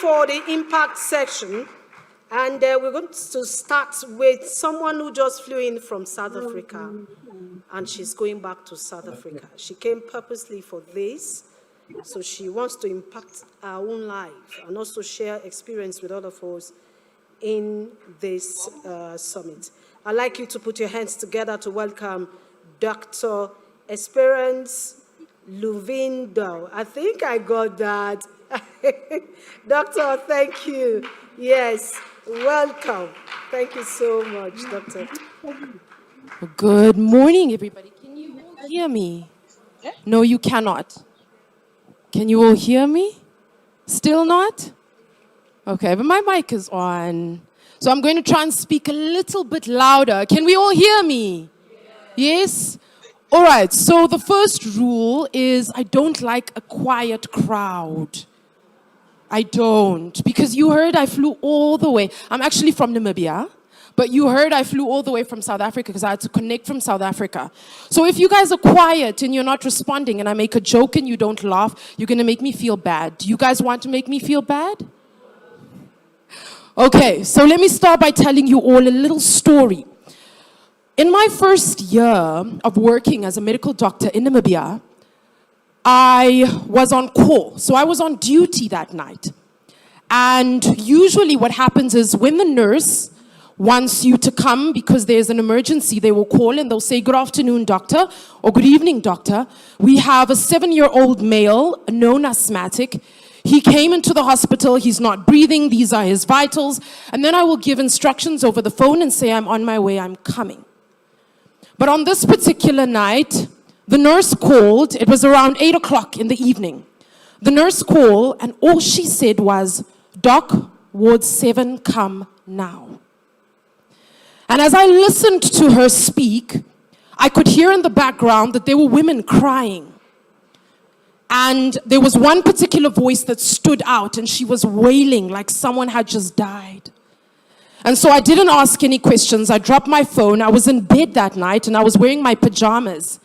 for the impact section, and we're going to start with someone who just flew in from South Africa, and she's going back to South Africa. She came purposely for this, so she wants to impact her own life and also share experience with all of us in this summit. I'd like you to put your hands together to welcome Dr. Esperance Luvindao. I think I got that. Doctor, thank you. Yes, welcome. Thank you so much, Doctor. Good morning, everybody. Can you all hear me? No, you cannot. Can you all hear me? Still not? Okay, but my mic is on. So I'm going to try and speak a little bit louder. Can we all hear me? Yes? All right, so the first rule is I don't like a quiet crowd. I don't, because you heard I flew all the way. I'm actually from Namibia, but you heard I flew all the way from South Africa because I had to connect from South Africa. So if you guys are quiet and you're not responding and I make a joke and you don't laugh, you're going to make me feel bad. Do you guys want to make me feel bad? Okay, so let me start by telling you all a little story. In my first year of working as a medical doctor in Namibia, I was on call. So I was on duty that night. And usually what happens is when the nurse wants you to come because there's an emergency, they will call and they'll say, "Good afternoon, doctor," or "Good evening, doctor. We have a 7-year-old male, a known asthmatic. He came into the hospital, he's not breathing, these are his vitals." And then I will give instructions over the phone and say, "I'm on my way, I'm coming." But on this particular night, the nurse called. It was around 8 o'clock in the evening. The nurse called, and all she said was, "Doc, Ward 7, come now." And as I listened to her speak, I could hear in the background that there were women crying. And there was one particular voice that stood out, and she was wailing like someone had just died. And so I didn't ask any questions. I dropped my phone. I was in bed that night, and I was wearing my pajamas.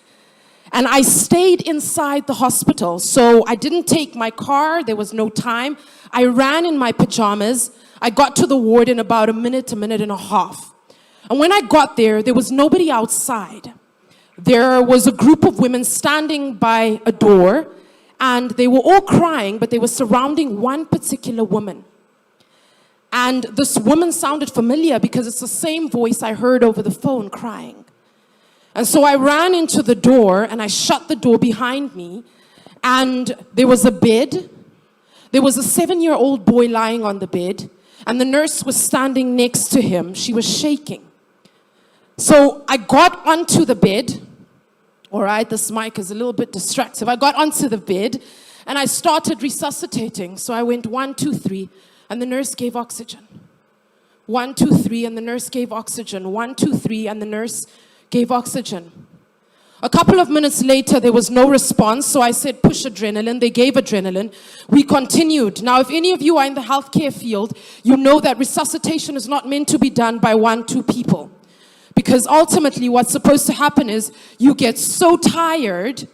And I stayed inside the hospital. So I didn't take my car. There was no time. I ran in my pajamas. I got to the ward in about a minute and a half. And when I got there, there was nobody outside. There was a group of women standing by a door, and they were all crying, but they were surrounding one particular woman. And this woman sounded familiar because it's the same voice I heard over the phone crying. And so I ran into the door and I shut the door behind me, and there was a bed. There was a 7-year-old boy lying on the bed, and the nurse was standing next to him. She was shaking. So I got onto the bed. All right, this mic is a little bit distractive. I got onto the bed and I started resuscitating. So I went 1, 2, 3, and the nurse gave oxygen. 1, 2, 3, and the nurse gave oxygen. 1, 2, 3, and the nurse gave oxygen. A couple of minutes later, there was no response, so I said, "Push adrenaline." They gave adrenaline. We continued. Now, if any of you are in the healthcare field, you know that resuscitation is not meant to be done by 1, 2 people. Because ultimately what's supposed to happen is you get so tired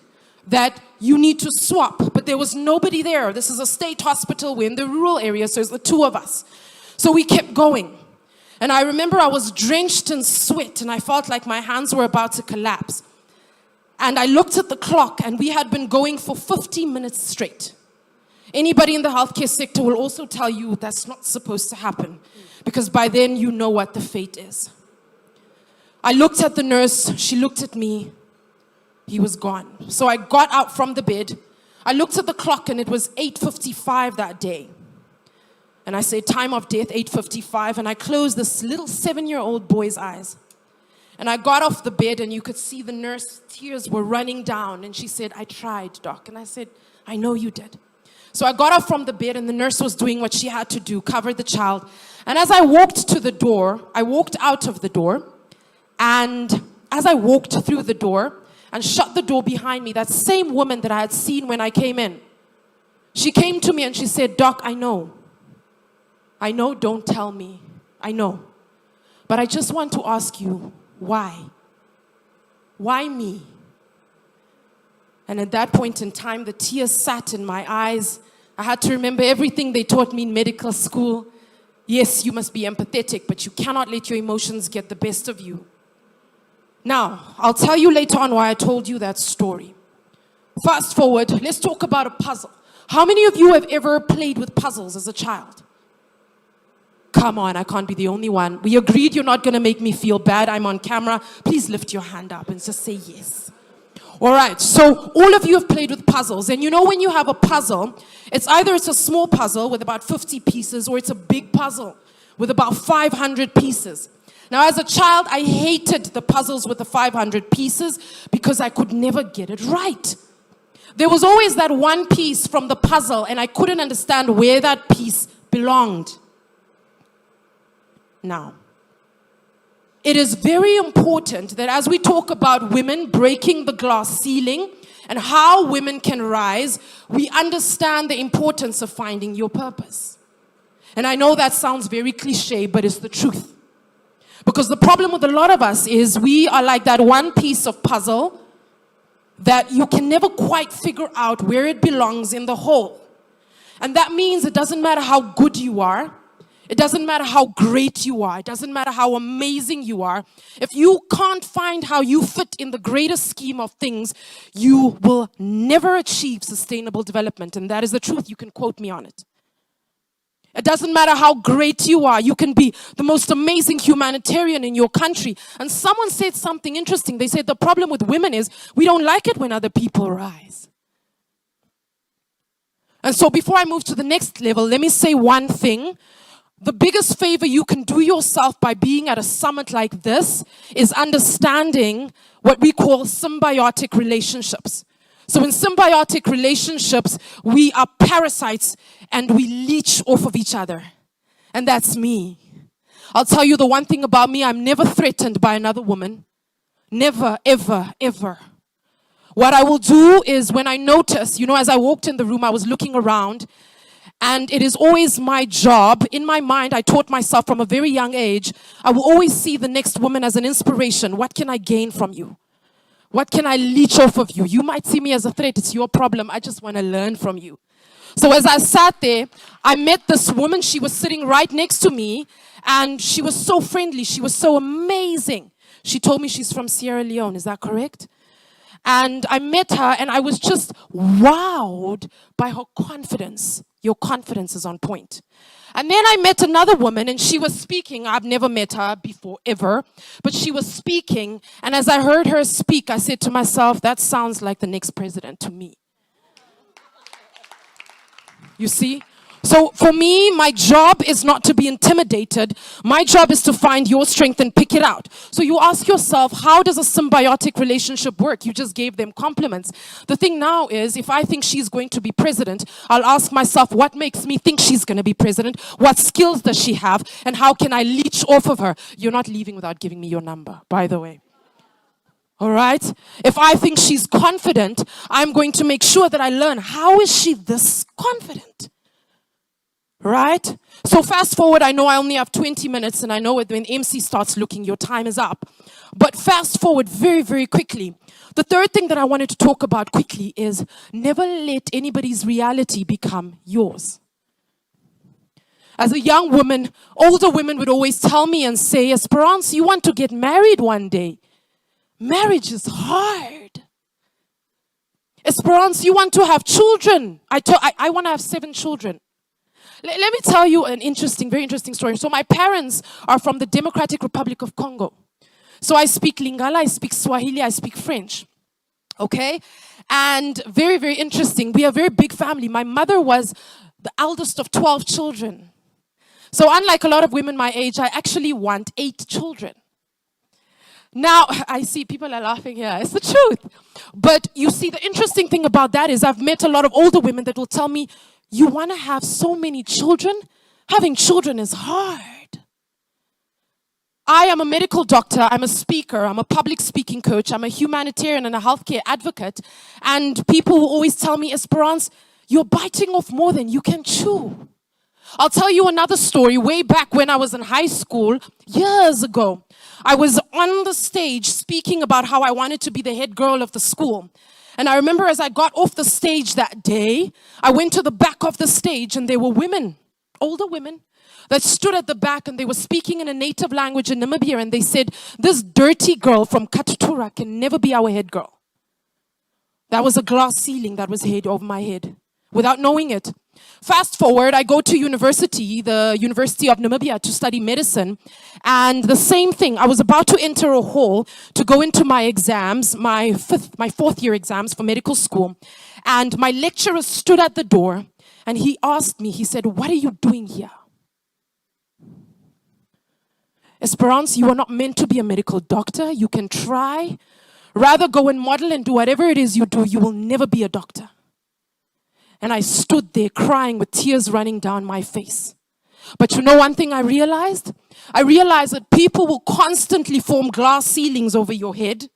that you need to swap. But there was nobody there. This is a state hospital. We're in the rural area, so it's the 2 of us. So we kept going. And I remember I was drenched in sweat and I felt like my hands were about to collapse. And I looked at the clock and we had been going for 50 minutes straight. Anybody in the healthcare sector will also tell you that's not supposed to happen, because by then you know what the fate is. I looked at the nurse, she looked at me, he was gone. So I got out from the bed, I looked at the clock and it was 8:55 that day. And I said, time of death, 8:55, and I closed this little 7-year-old boy's eyes. And I got off the bed and you could see the nurse, tears were running down, and she said, "I tried, doc." And I said, "I know you did." So I got up from the bed and the nurse was doing what she had to do, covered the child. And as I walked to the door, I walked out of the door. And as I walked through the door and shut the door behind me, that same woman that I had seen when I came in, she came to me and she said, "Doc, I know, don't tell me, I know. But I just want to ask you, why? Why me?" And at that point in time, the tears sat in my eyes. I had to remember everything they taught me in medical school. Yes, you must be empathetic, but you cannot let your emotions get the best of you. Now, I'll tell you later on why I told you that story. Fast forward, let's talk about a puzzle. How many of you have ever played with puzzles as a child? Come on, I can't be the only one. We agreed you're not going to make me feel bad. I'm on camera. Please lift your hand up and just say yes. All right, so all of you have played with puzzles. And you know when you have a puzzle, it's either a small puzzle with about 50 pieces or it's a big puzzle with about 500 pieces. Now, as a child, I hated the puzzles with the 500 pieces because I could never get it right. There was always that one piece from the puzzle and I couldn't understand where that piece belonged. Now, it is very important that as we talk about women breaking the glass ceiling and how women can rise, we understand the importance of finding your purpose. And I know that sounds very cliche, but it's the truth. Because the problem with a lot of us is we are like that one piece of puzzle that you can never quite figure out where it belongs in the whole. And that means it doesn't matter how good you are. It doesn't matter how great you are. It doesn't matter how amazing you are. If you can't find how you fit in the greater scheme of things, you will never achieve sustainable development. And that is the truth. You can quote me on it. It doesn't matter how great you are. You can be the most amazing humanitarian in your country. And someone said something interesting. They said the problem with women is we don't like it when other people rise. And so before I move to the next level, let me say one thing. The biggest favor you can do yourself by being at a summit like this is understanding what we call symbiotic relationships. So in symbiotic relationships, we are parasites and we leech off of each other. And that's me. I'll tell you the one thing about me, I'm never threatened by another woman. Never, ever, ever. What I will do is when I notice, as I walked in the room, I was looking around. And it is always my job, in my mind, I taught myself from a very young age, I will always see the next woman as an inspiration. What can I gain from you? What can I leech off of you? You might see me as a threat. It's your problem. I just want to learn from you. So as I sat there, I met this woman. She was sitting right next to me. And she was so friendly. She was so amazing. She told me she's from Sierra Leone. Is that correct? And I met her and I was just wowed by her confidence. Your confidence is on point. And then I met another woman and she was speaking. I've never met her before, ever. But she was speaking. And as I heard her speak, I said to myself, that sounds like the next president to me. You see? So for me, my job is not to be intimidated. My job is to find your strength and pick it out. So you ask yourself, how does a symbiotic relationship work? You just gave them compliments. The thing now is, if I think she's going to be president, I'll ask myself, what makes me think she's going to be president? What skills does she have? And how can I leech off of her? You're not leaving without giving me your number, by the way. All right? If I think she's confident, I'm going to make sure that I learn, how is she this confident? Right? So fast forward, I know I only have 20 minutes and I know when MC starts looking, your time is up. But fast forward very, very quickly. The third thing that I wanted to talk about quickly is never let anybody's reality become yours. As a young woman, older women would always tell me and say, Esperance, you want to get married one day. Marriage is hard. Esperance, you want to have children. I want to have 7 children. Let me tell you an very interesting story. So my parents are from the Democratic Republic of Congo. So I speak Lingala, I speak Swahili, I speak French. Okay? And very, very interesting. We are a very big family. My mother was the eldest of 12 children. So unlike a lot of women my age, I actually want 8 children. Now, I see people are laughing here. It's the truth. But you see, the interesting thing about that is I've met a lot of older women that will tell me, you want to have so many children? Having children is hard. I am a medical doctor, I'm a speaker, I'm a public speaking coach, I'm a humanitarian and a healthcare advocate. And people will always tell me, Esperance, you're biting off more than you can chew. I'll tell you another story. Way back when I was in high school, years ago, I was on the stage speaking about how I wanted to be the head girl of the school. And I remember as I got off the stage that day, I went to the back of the stage and there were women, older women, that stood at the back and they were speaking in a native language in Namibia, and they said, this dirty girl from Katutura can never be our head girl. That was a glass ceiling that was hid over my head without knowing it. Fast forward, I go to university, the University of Namibia, to study medicine. And the same thing, I was about to enter a hall to go into my exams, my fourth year exams for medical school. And my lecturer stood at the door and he asked me, he said, what are you doing here? Esperance, you are not meant to be a medical doctor. You can try. Rather go and model and do whatever it is you do. You will never be a doctor. And I stood there crying with tears running down my face. But you know one thing I realized? I realized that people will constantly form glass ceilings over your head.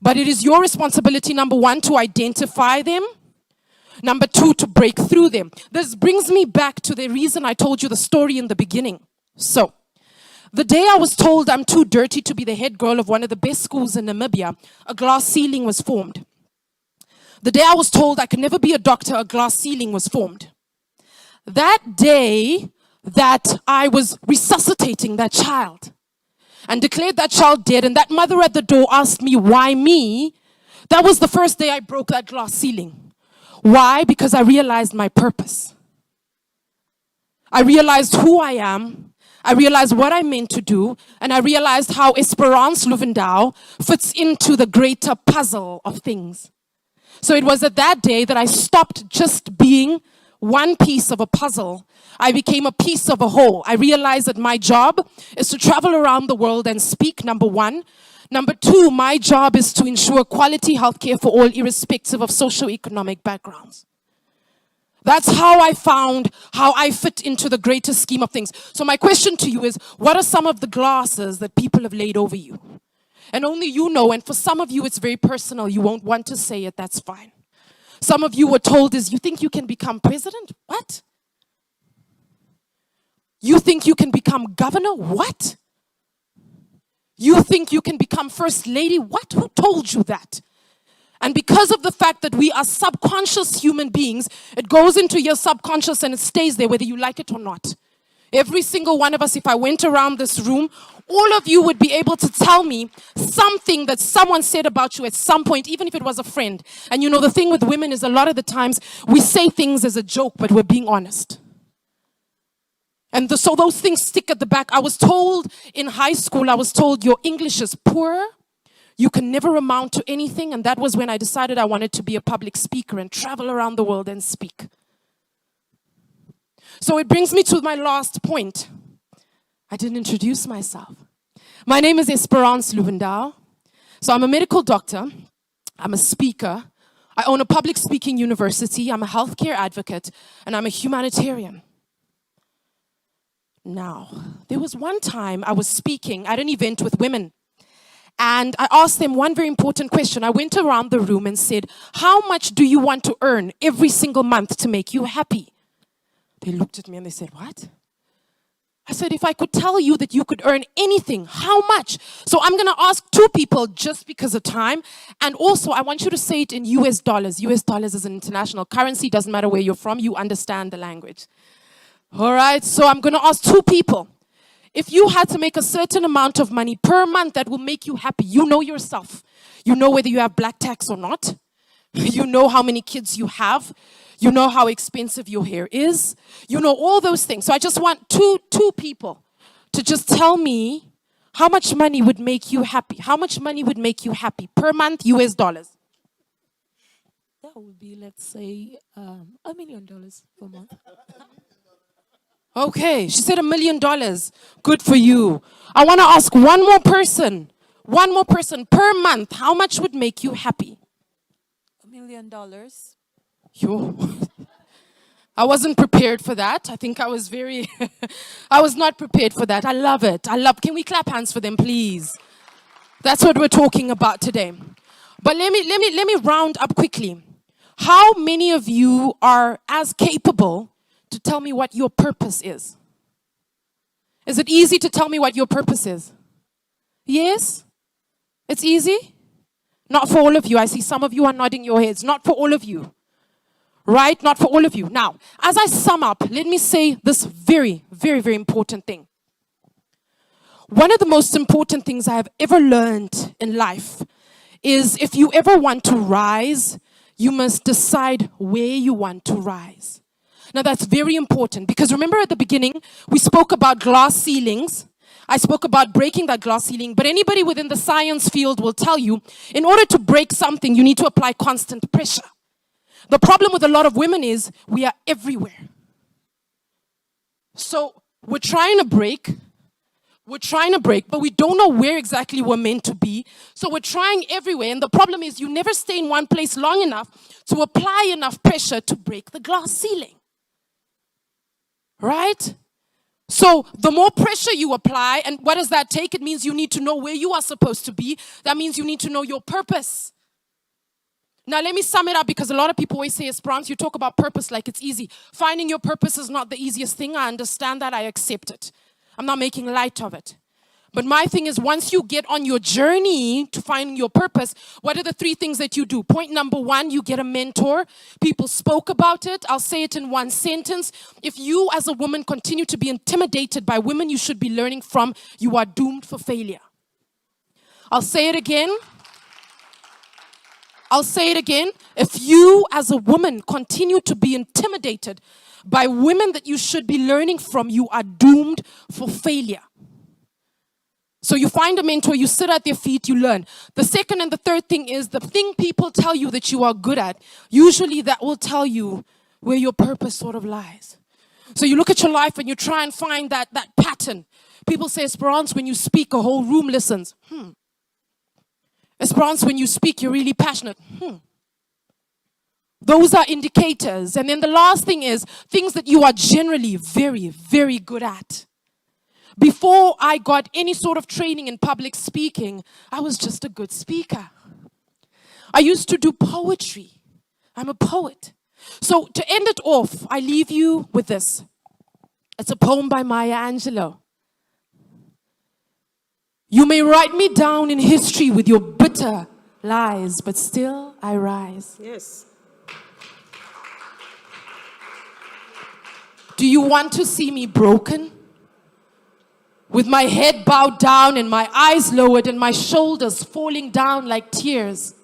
But it is your responsibility, number one, to identify them. Number two, to break through them. This brings me back to the reason I told you the story in the beginning. So, the day I was told I'm too dirty to be the head girl of one of the best schools in Namibia, a glass ceiling was formed. The day I was told I could never be a doctor, a glass ceiling was formed. That day that I was resuscitating that child and declared that child dead, and that mother at the door asked me, why me? That was the first day I broke that glass ceiling. Why? Because I realized my purpose. I realized who I am. I realized what I meant to do, and I realized how Esperance Luvindao fits into the greater puzzle of things. So it was at that day that I stopped just being one piece of a puzzle. I became a piece of a whole. I realized that my job is to travel around the world and speak, number one. Number two, my job is to ensure quality healthcare for all, irrespective of socioeconomic backgrounds. That's how I found how I fit into the greater scheme of things. So my question to you is, what are some of the glasses that people have laid over you? And only you know, and for some of you it's very personal. You won't want to say it, that's fine. Some of you were told is, you think you can become president? What? You think you can become governor? What? You think you can become first lady? What? Who told you that? And because of the fact that we are subconscious human beings, it goes into your subconscious and it stays there whether you like it or not. Every single one of us, if I went around this room, all of you would be able to tell me something that someone said about you at some point, even if it was a friend. And you know, the thing with women is a lot of the times we say things as a joke, but we're being honest. And so those things stick at the back. I was told in high school, I was told your English is poor. You can never amount to anything. And that was when I decided I wanted to be a public speaker and travel around the world and speak. So it brings me to my last point. I didn't introduce myself. My name is Esperance Luvindao. So I'm a medical doctor. I'm a speaker. I own a public speaking university. I'm a healthcare advocate. And I'm a humanitarian. Now, there was one time I was speaking at an event with women. And I asked them one very important question. I went around the room and said, how much do you want to earn every single month to make you happy? They looked at me and they said, what? I said, if I could tell you that you could earn anything, how much? So I'm going to ask two people just because of time. And also, I want you to say it in US dollars. US dollars is an international currency. Doesn't matter where you're from. You understand the language. All right. So I'm going to ask two people. If you had to make a certain amount of money per month that will make you happy, you know yourself. You know whether you have black tax or not. You know how many kids you have. You know how expensive your hair is. You know all those things. So I just want two people to just tell me how much money would make you happy. How much money would make you happy per month, US dollars? That would be, let's say, $1 million per month. Okay, she said $1 million. Good for you. I want to ask one more person per month. How much would make you happy? $1 million. Yo. I wasn't prepared for that. I think I was I was not prepared for that. I love it. Can we clap hands for them, please? That's what we're talking about today. But let me round up quickly. How many of you are as capable to tell me what your purpose is? Is it easy to tell me what your purpose is? Yes? It's easy? Not for all of you. I see some of you are nodding your heads. Not for all of you. Right? Not for all of you. Now, as I sum up, let me say this very, very, very important thing. One of the most important things I have ever learned in life is if you ever want to rise, you must decide where you want to rise. Now that's very important because remember at the beginning, we spoke about glass ceilings. I spoke about breaking that glass ceiling, but anybody within the science field will tell you, in order to break something, you need to apply constant pressure. The problem with a lot of women is we are everywhere. So we're trying to break, but we don't know where exactly we're meant to be. So we're trying everywhere. And the problem is you never stay in one place long enough to apply enough pressure to break the glass ceiling. Right? So the more pressure you apply, and what does that take? It means you need to know where you are supposed to be. That means you need to know your purpose. Now let me sum it up because a lot of people always say, Esperance, you talk about purpose like it's easy. Finding your purpose is not the easiest thing. I understand that. I accept it. I'm not making light of it. But my thing is, once you get on your journey to finding your purpose, what are the 3 things that you do? Point number 1, you get a mentor. People spoke about it. I'll say it in one sentence. If you as a woman continue to be intimidated by women you should be learning from, you are doomed for failure. I'll say it again. If you as a woman continue to be intimidated by women that you should be learning from, you are doomed for failure. So you find a mentor, you sit at their feet, you learn. The second and the third thing is the thing people tell you that you are good at, usually that will tell you where your purpose sort of lies. So you look at your life and you try and find that pattern. People say, Esperance, when you speak, a whole room listens. Esperance, when you speak, you're really passionate. Those are indicators. And then the last thing is things that you are generally very, very good at. Before I got any sort of training in public speaking, I was just a good speaker. I used to do poetry. I'm a poet. So to end it off, I leave you with this. It's a poem by Maya Angelou. You may write me down in history with your bitter lies, but still I rise. Yes. Do you want to see me broken? With my head bowed down and my eyes lowered and my shoulders falling down like tears.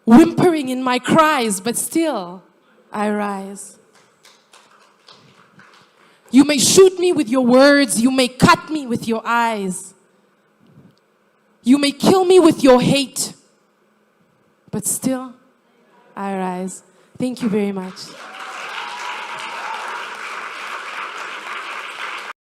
Whimpering in my cries, but still I rise. You may shoot me with your words, you may cut me with your eyes. You may kill me with your hate, but still I rise. Thank you very much.